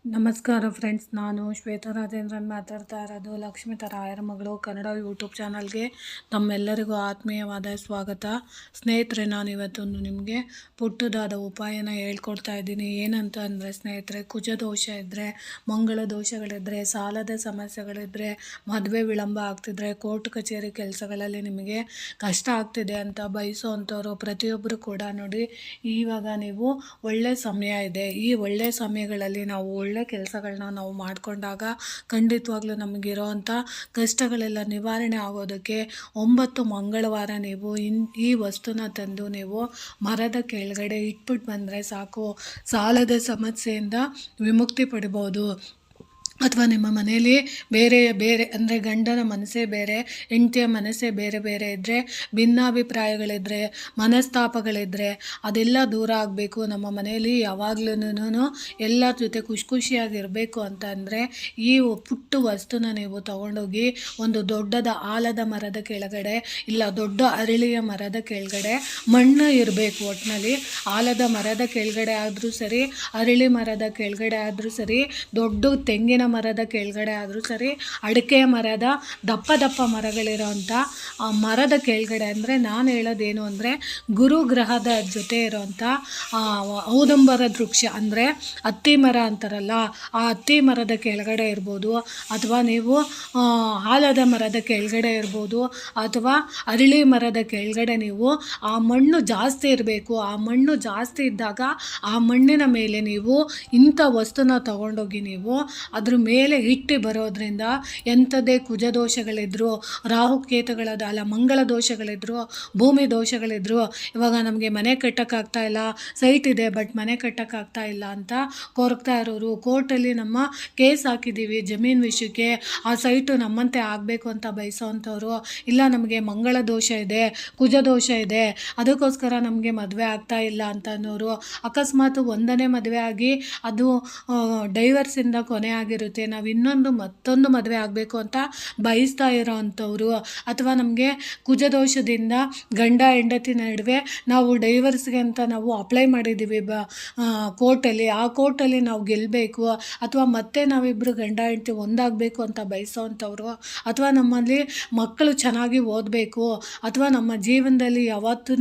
ನಮಸ್ಕಾರ ಫ್ರೆಂಡ್ಸ್, ನಾನು ಶ್ವೇತಾ ರಾಜೇಂದ್ರನ್ ಮಾತಾಡ್ತಾ ಇರೋದು. ಲಕ್ಷ್ಮೀ ರಾಯರ ಮಗಳು ಕನ್ನಡ ಯೂಟ್ಯೂಬ್ ಚಾನಲ್ಗೆ ತಮ್ಮೆಲ್ಲರಿಗೂ ಆತ್ಮೀಯವಾದ ಸ್ವಾಗತ. ಸ್ನೇಹಿತರೆ, ನಾನು ಇವತ್ತೊಂದು ನಿಮಗೆ ಪುಟ್ಟದಾದ ಉಪಾಯನ ಹೇಳ್ಕೊಡ್ತಾ ಇದ್ದೀನಿ. ಏನಂತ ಅಂದರೆ ಸ್ನೇಹಿತರೆ, ಕುಜದೋಷ ಇದ್ದರೆ, ಮಂಗಳ ದೋಷಗಳಿದ್ದರೆ, ಸಾಲದ ಸಮಸ್ಯೆಗಳಿದ್ದರೆ, ಮದುವೆ ವಿಳಂಬ ಆಗ್ತಿದ್ರೆ, ಕೋರ್ಟ್ ಕಚೇರಿ ಕೆಲಸಗಳಲ್ಲಿ ನಿಮಗೆ ಕಷ್ಟ ಆಗ್ತಿದೆ ಅಂತ ಬಯಸೋ ಅಂಥವ್ರು ಪ್ರತಿಯೊಬ್ಬರು ಕೂಡ ನೋಡಿ, ಇವಾಗ ನೀವು ಒಳ್ಳೆ ಸಮಯ ಇದೆ. ಈ ಒಳ್ಳೆ ಸಮಯಗಳಲ್ಲಿ ನಾವು ಒಳ್ಳೆ ಕೆಲಸಗಳನ್ನ ನಾವು ಮಾಡಿಕೊಂಡಾಗ ಖಂಡಿತವಾಗ್ಲೂ ನಮಗಿರೋವಂಥ ಕಷ್ಟಗಳೆಲ್ಲ ನಿವಾರಣೆ ಆಗೋದಕ್ಕೆ 9 ಮಂಗಳವಾರ ನೀವು ಈ ವಸ್ತುನ ತಂದು ನೀವು ಮರದ ಕೆಳಗಡೆ ಇಟ್ಬಿಟ್ಟು ಬಂದರೆ ಸಾಕು, ಸಾಲದ ಸಮಸ್ಯೆಯಿಂದ ವಿಮುಕ್ತಿ ಪಡಿಬೋದು. ಅಥವಾ ನಿಮ್ಮ ಮನೆಯಲ್ಲಿ ಬೇರೆ ಅಂದರೆ ಗಂಡನ ಮನಸ್ಸೇ ಬೇರೆ, ಹೆಂಡತಿಯ ಮನಸ್ಸೇ ಬೇರೆ ಬೇರೆ ಇದ್ದರೆ, ಭಿನ್ನಾಭಿಪ್ರಾಯಗಳಿದ್ದರೆ, ಮನಸ್ತಾಪಗಳಿದ್ದರೆ ಅದೆಲ್ಲ ದೂರ ಆಗಬೇಕು. ನಮ್ಮ ಮನೆಯಲ್ಲಿ ಯಾವಾಗ್ಲೂ ಎಲ್ಲರ ಜೊತೆ ಖುಷಿಯಾಗಿರಬೇಕು ಅಂತ ಅಂದರೆ ಈ ಪುಟ್ಟ ವಸ್ತುನ ನೀವು ತಗೊಂಡೋಗಿ ಒಂದು ದೊಡ್ಡದ ಆಲದ ಮರದ ಕೆಳಗಡೆ, ಇಲ್ಲ ದೊಡ್ಡ ಅರಳಿಯ ಮರದ ಕೆಳಗಡೆ, ಮಣ್ಣು ಇರಬೇಕು. ಒಟ್ಟಿನಲ್ಲಿ ಆಲದ ಮರದ ಕೆಳಗಡೆ ಆದರೂ ಸರಿ, ಅರಳಿ ಮರದ ಕೆಳಗಡೆ ಆದರೂ ಸರಿ, ದೊಡ್ಡ ತೆಂಗಿನ ಮರದ ಕೆಳಗಡೆ ಆದರೂ ಸರಿ, ಅಡಿಕೆ ಮರದ ದಪ್ಪ ಮರಗಳಿರೋಂಥ ಮರದ ಕೆಳಗಡೆ, ಅಂದರೆ ನಾನು ಹೇಳೋದೇನು ಅಂದರೆ ಗುರುಗ್ರಹದ ಜೊತೆ ಇರೋಂಥ ಔದಂಬರದ ವೃಕ್ಷ ಅಂದರೆ ಹತ್ತಿ ಮರ ಅಂತಾರಲ್ಲ, ಆ ಹತ್ತಿ ಮರದ ಕೆಳಗಡೆ ಇರ್ಬೋದು, ಅಥವಾ ನೀವು ಆಲದ ಮರದ ಕೆಳಗಡೆ ಇರ್ಬೋದು, ಅಥವಾ ಅರಳಿ ಮರದ ಕೆಳಗಡೆ ನೀವು ಆ ಮಣ್ಣು ಜಾಸ್ತಿ ಇರಬೇಕು. ಆ ಮಣ್ಣು ಜಾಸ್ತಿ ಇದ್ದಾಗ ಆ ಮಣ್ಣಿನ ಮೇಲೆ ನೀವು ಇಂಥ ವಸ್ತುನ ತಗೊಂಡೋಗಿ ನೀವು ಅದ್ರ ಮೇಲೆ ಇಟ್ಟು ಬರೋದ್ರಿಂದ ಎಂಥದೇ ಕುಜದೋಷಗಳಿದ್ರು, ರಾಹುಕೇತುಗಳದ ಅಲ್ಲ ಮಂಗಳ ದೋಷಗಳಿದ್ರು, ಭೂಮಿ ದೋಷಗಳಿದ್ರು, ಇವಾಗ ನಮಗೆ ಮನೆ ಕಟ್ಟೋಕ್ಕಾಗ್ತಾ ಇಲ್ಲ, ಸೈಟ್ ಇದೆ ಬಟ್ ಮನೆ ಕಟ್ಟೋಕ್ಕಾಗ್ತಾ ಇಲ್ಲ ಅಂತ ಕೊರಗ್ತಾ ಇರೋರು, ಕೋರ್ಟಲ್ಲಿ ನಮ್ಮ ಕೇಸ್ ಹಾಕಿದ್ದೀವಿ ಜಮೀನು ವಿಷಯಕ್ಕೆ, ಆ ಸೈಟು ನಮ್ಮಂತೆ ಆಗಬೇಕು ಅಂತ ಬಯಸೋವಂಥವ್ರು, ಇಲ್ಲ ನಮಗೆ ಮಂಗಳ ದೋಷ ಇದೆ, ಕುಜದೋಷ ಇದೆ, ಅದಕ್ಕೋಸ್ಕರ ನಮಗೆ ಮದುವೆ ಆಗ್ತಾ ಇಲ್ಲ ಅಂತ ಅನ್ನೋರು, ಅಕಸ್ಮಾತ್ ಒಂದನೇ ಮದುವೆ ಆಗಿ ಅದು ಡೈವರ್ಸಿಂದ ಕೊನೆ ಆಗಿರುತ್ತೆ, ನಾವು ಮತ್ತೊಂದು ಮದುವೆ ಆಗಬೇಕು ಅಂತ ಬಯಸ್ತಾ ಇರೋ ಅಂಥವ್ರು, ಅಥವಾ ನಮಗೆ ಕುಜದೋಷದಿಂದ ಗಂಡ ಹೆಂಡತಿ ನಡುವೆ ನಾವು ಡೈವರ್ಸ್ಗೆ ಅಂತ ನಾವು ಅಪ್ಲೈ ಮಾಡಿದ್ದೀವಿ ಕೋರ್ಟಲ್ಲಿ, ಆ ಕೋರ್ಟಲ್ಲಿ ನಾವು ಗೆಲ್ಲಬೇಕು, ಅಥವಾ ಮತ್ತೆ ನಾವಿಬ್ಬರು ಗಂಡ ಹೆಂಡತಿ ಒಂದಾಗಬೇಕು ಅಂತ ಬಯಸೋ ಅಂಥವ್ರು, ಅಥವಾ ನಮ್ಮಲ್ಲಿ ಮಕ್ಕಳು ಚೆನ್ನಾಗಿ ಓದಬೇಕು, ಅಥವಾ ನಮ್ಮ ಜೀವನದಲ್ಲಿ ಯಾವತ್ತೂ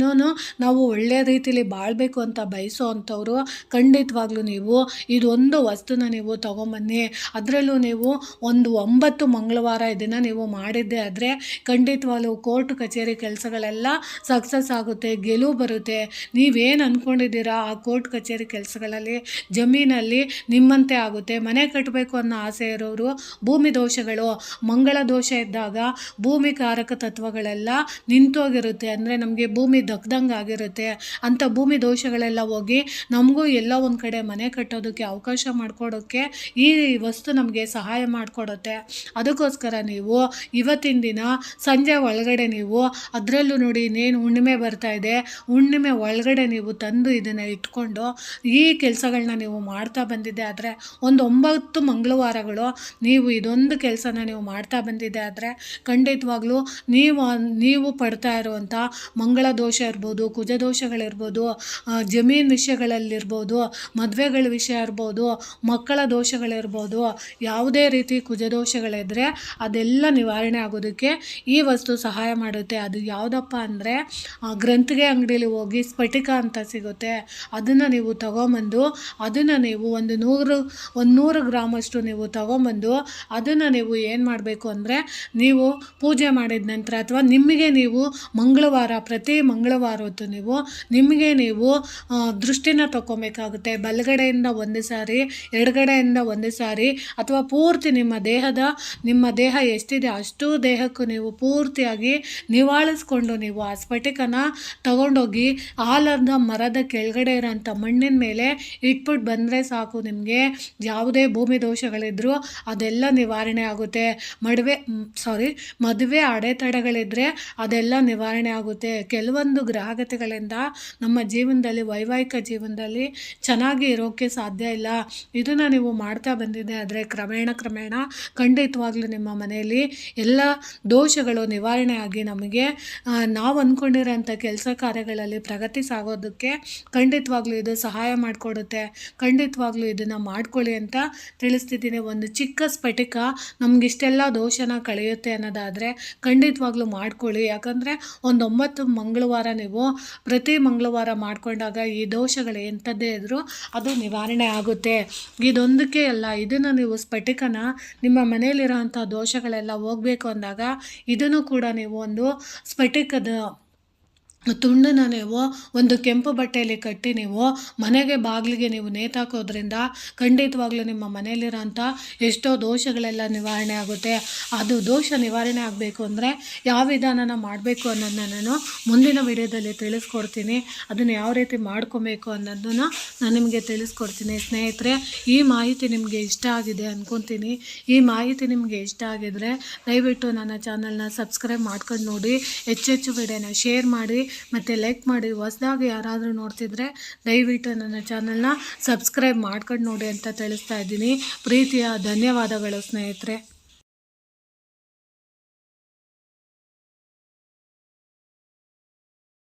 ನಾವು ಒಳ್ಳೆಯ ರೀತಿಯಲ್ಲಿ ಬಾಳಬೇಕು ಅಂತ ಬಯಸೋ ಅಂಥವ್ರು, ಖಂಡಿತವಾಗ್ಲೂ ನೀವು ಇದೊಂದು ವಸ್ತುನ ನೀವು ತೊಗೊಂಬನ್ನಿ. ಅದರಲ್ಲೂ ನೀವು ಒಂದು 9 ಮಂಗಳವಾರ ಇದನ್ನು ನೀವು ಮಾಡಿದ್ದೆ ಆದರೆ ಖಂಡಿತವಾಗ್ಲೂ ಕೋರ್ಟ್ ಕಚೇರಿ ಕೆಲಸಗಳೆಲ್ಲ ಸಕ್ಸಸ್ ಆಗುತ್ತೆ, ಗೆಲುವು ಬರುತ್ತೆ. ನೀವೇನು ಅಂದ್ಕೊಂಡಿದ್ದೀರಾ ಆ ಕೋರ್ಟ್ ಕಚೇರಿ ಕೆಲಸಗಳಲ್ಲಿ, ಜಮೀನಲ್ಲಿ ನಿಮ್ಮಂತೆ ಆಗುತ್ತೆ. ಮನೆ ಕಟ್ಟಬೇಕು ಅನ್ನೋ ಆಸೆ ಇರೋರು, ಭೂಮಿ ದೋಷಗಳು, ಮಂಗಳ ದೋಷ ಇದ್ದಾಗ ಭೂಮಿ ಕಾರಕ ತತ್ವಗಳೆಲ್ಲ ನಿಂತೋಗಿರುತ್ತೆ, ಅಂದರೆ ನಮಗೆ ಭೂಮಿ ದಗ್ದಂಗೆ ಆಗಿರುತ್ತೆ. ಅಂಥ ಭೂಮಿ ದೋಷಗಳೆಲ್ಲ ಹೋಗಿ ನಮಗೂ ಎಲ್ಲ ಒಂದು ಕಡೆ ಮನೆ ಕಟ್ಟೋದಕ್ಕೆ ಅವಕಾಶ ಮಾಡಿಕೊಡೋಕ್ಕೆ ಈ ವಸ್ತು ನಮಗೆ ಸಹಾಯ ಮಾಡಿಕೊಡುತ್ತೆ. ಅದಕ್ಕೋಸ್ಕರ ನೀವು ಇವತ್ತಿನ ದಿನ ಸಂಜೆ ಒಳಗಡೆ ನೀವು ಅದರಲ್ಲೂ ನೋಡಿ, ಇನ್ನೇನು ಹುಣ್ಣಿಮೆ ಬರ್ತಾ ಇದೆ, ಹುಣ್ಣಿಮೆ ಒಳಗಡೆ ನೀವು ತಂದು ಇದನ್ನು ಇಟ್ಕೊಂಡು ಈ ಕೆಲಸಗಳನ್ನ ನೀವು ಮಾಡ್ತಾ ಬಂದಿದ್ದೆ ಆದರೆ, ಒಂದು 9 ಮಂಗಳವಾರಗಳು ನೀವು ಇದೊಂದು ಕೆಲಸನ ನೀವು ಮಾಡ್ತಾ ಬಂದಿದ್ದೆ ಆದರೆ ಖಂಡಿತವಾಗ್ಲೂ ನೀವು ಪಡ್ತಾ ಇರುವಂಥ ಮಂಗಳ ದೋಷ ಇರ್ಬೋದು, ಕುಜದೋಷಗಳಿರ್ಬೋದು, ಜಮೀನು ವಿಷಯಗಳಲ್ಲಿರ್ಬೋದು, ಮದುವೆಗಳ ವಿಷಯ ಇರ್ಬೋದು, ಮಕ್ಕಳ ದೋಷಗಳಿರ್ಬೋದು, ಯಾವುದೇ ರೀತಿ ಕುಜದೋಷಗಳಿದ್ದರೆ ಅದೆಲ್ಲ ನಿವಾರಣೆ ಆಗೋದಕ್ಕೆ ಈ ವಸ್ತು ಸಹಾಯ ಮಾಡುತ್ತೆ. ಅದು ಯಾವುದಪ್ಪ ಅಂದರೆ ಗ್ರಂಥಿಗೆ ಅಂಗಡಿಯಲ್ಲಿ ಹೋಗಿ ಸ್ಫಟಿಕ ಅಂತ ಸಿಗುತ್ತೆ, ಅದನ್ನು ನೀವು ತಗೊಂಬಂದು ಅದನ್ನು ನೀವು ಒಂದು 100 ಗ್ರಾಮಷ್ಟು ನೀವು ತಗೊಂಬಂದು ಅದನ್ನು ನೀವು ಏನು ಮಾಡಬೇಕು ಅಂದರೆ, ನೀವು ಪೂಜೆ ಮಾಡಿದ ನಂತರ ಅಥವಾ ನಿಮಗೆ ನೀವು ಮಂಗಳವಾರ, ಪ್ರತಿ ಮಂಗಳವಾರ ಹೊತ್ತು ನೀವು ನಿಮಗೆ ನೀವು ದೃಷ್ಟಿನ ತಗೊಬೇಕಾಗುತ್ತೆ. ಬಲಗಡೆಯಿಂದ ಒಂದು ಸಾರಿ, ಎಡಗಡೆಯಿಂದ ಒಂದು ಸಾರಿ ಅಥವಾ ಪೂರ್ತಿ ನಿಮ್ಮ ದೇಹ ಎಷ್ಟಿದೆ ಅಷ್ಟು ದೇಹಕ್ಕೂ ನೀವು ಪೂರ್ತಿಯಾಗಿ ನಿವಾಳಿಸ್ಕೊಂಡು ನೀವು ಆ ಸ್ಫಟಿಕನ ತಗೊಂಡೋಗಿ ಆಲದ ಮರದ ಕೆಳಗಡೆ ಇರೋಂಥ ಮಣ್ಣಿನ ಮೇಲೆ ಇಟ್ಬಿಟ್ಟು ಬಂದರೆ ಸಾಕು. ನಿಮಗೆ ಯಾವುದೇ ಭೂಮಿ ದೋಷಗಳಿದ್ರೂ ಅದೆಲ್ಲ ನಿವಾರಣೆ ಆಗುತ್ತೆ. ಮದುವೆ ಅಡೆತಡೆಗಳಿದ್ದರೆ ಅದೆಲ್ಲ ನಿವಾರಣೆ ಆಗುತ್ತೆ. ಕೆಲವೊಂದು ಗ್ರಹಗತಿಗಳಿಂದ ನಮ್ಮ ಜೀವನದಲ್ಲಿ ವೈವಾಹಿಕ ಜೀವನದಲ್ಲಿ ಚೆನ್ನಾಗಿ ಇರೋಕ್ಕೆ ಸಾಧ್ಯ ಇಲ್ಲ. ಇದನ್ನು ನೀವು ಮಾಡ್ತಾ ಬಂದಿದೆ ಆದರೆ ಕ್ರಮೇಣ ಖಂಡಿತವಾಗ್ಲೂ ನಿಮ್ಮ ಮನೆಯಲ್ಲಿ ಎಲ್ಲ ದೋಷಗಳು ನಿವಾರಣೆ ಆಗಿ ನಮಗೆ ನಾವು ಅಂದ್ಕೊಂಡಿರೋಂಥ ಕೆಲಸ ಕಾರ್ಯಗಳಲ್ಲಿ ಪ್ರಗತಿ ಸಾಗೋದಕ್ಕೆ ಖಂಡಿತವಾಗ್ಲೂ ಇದು ಸಹಾಯ ಮಾಡಿಕೊಡುತ್ತೆ. ಖಂಡಿತವಾಗ್ಲೂ ಇದನ್ನು ಮಾಡ್ಕೊಳ್ಳಿ ಅಂತ ತಿಳಿಸ್ತಿದ್ದೀನಿ. ಒಂದು ಚಿಕ್ಕ ಸ್ಫಟಿಕ ನಮಗಿಷ್ಟೆಲ್ಲ ದೋಷನ ಕಳೆಯುತ್ತೆ ಅನ್ನೋದಾದರೆ ಖಂಡಿತವಾಗ್ಲೂ ಮಾಡ್ಕೊಳ್ಳಿ. ಯಾಕಂದರೆ ಒಂದು 9 ಮಂಗಳವಾರ ನೀವು ಪ್ರತಿ ಮಂಗಳವಾರ ಮಾಡಿಕೊಂಡಾಗ ಈ ದೋಷಗಳು ಎಂಥದ್ದೇ ಇದ್ದರೂ ಅದು ನಿವಾರಣೆ ಆಗುತ್ತೆ. ಇದೊಂದಕ್ಕೆ ಅಲ್ಲ, ಇದನ್ನು ನೀವು ಸ್ಫಟಿಕನ ನಿಮ್ಮ ಮನೆಯಲ್ಲಿರೋಂಥ ದೋಷಗಳೆಲ್ಲ ಹೋಗಬೇಕು ಅಂದಾಗ ಇದನ್ನು ಕೂಡ ನೀವು ಒಂದು ಸ್ಫಟಿಕದ ತುಂಡನ್ನು ನೀವು ಒಂದು ಕೆಂಪು ಬಟ್ಟೆಯಲ್ಲಿ ಕಟ್ಟಿ ನೀವು ಮನೆಗೆ ಬಾಗಿಲಿಗೆ ನೀವು ನೇತಾಕೋದ್ರಿಂದ ಖಂಡಿತವಾಗ್ಲೂ ನಿಮ್ಮ ಮನೆಯಲ್ಲಿರೋಂಥ ಎಷ್ಟೋ ದೋಷಗಳೆಲ್ಲ ನಿವಾರಣೆ ಆಗುತ್ತೆ. ಅದು ದೋಷ ನಿವಾರಣೆ ಆಗಬೇಕು ಅಂದರೆ ಯಾವ ವಿಧಾನನ ಮಾಡಬೇಕು ಅನ್ನೋದನ್ನ ನಾನು ಮುಂದಿನ ವಿಡಿಯೋದಲ್ಲಿ ತಿಳಿಸ್ಕೊಡ್ತೀನಿ. ಅದನ್ನು ಯಾವ ರೀತಿ ಮಾಡ್ಕೊಬೇಕು ಅನ್ನೋದನ್ನು ನಾನು ನಿಮಗೆ ತಿಳಿಸ್ಕೊಡ್ತೀನಿ. ಸ್ನೇಹಿತರೆ, ಈ ಮಾಹಿತಿ ನಿಮಗೆ ಇಷ್ಟ ಆಗಿದೆ ಅಂದ್ಕೊತೀನಿ. ಈ ಮಾಹಿತಿ ನಿಮಗೆ ಇಷ್ಟ ಆಗಿದರೆ ದಯವಿಟ್ಟು ನನ್ನ ಚಾನಲ್ನ ಸಬ್ಸ್ಕ್ರೈಬ್ ಮಾಡ್ಕೊಂಡು ನೋಡಿ, ಹೆಚ್ಚೆಚ್ಚು ವಿಡಿಯೋನ ಶೇರ್ ಮಾಡಿ ಮತ್ತು ಲೈಕ್ ಮಾಡಿ. ಹೊಸದಾಗಿ ಯಾರಾದರೂ ನೋಡ್ತಿದ್ರೆ ದಯವಿಟ್ಟು ನನ್ನ ಚಾನಲ್ನ ಸಬ್ಸ್ಕ್ರೈಬ್ ಮಾಡ್ಕೊಂಡು ನೋಡಿ ಅಂತ ತಿಳಿಸ್ತಾ ಇದ್ದೀನಿ. ಪ್ರೀತಿಯ ಧನ್ಯವಾದಗಳು ಸ್ನೇಹಿತರೆ.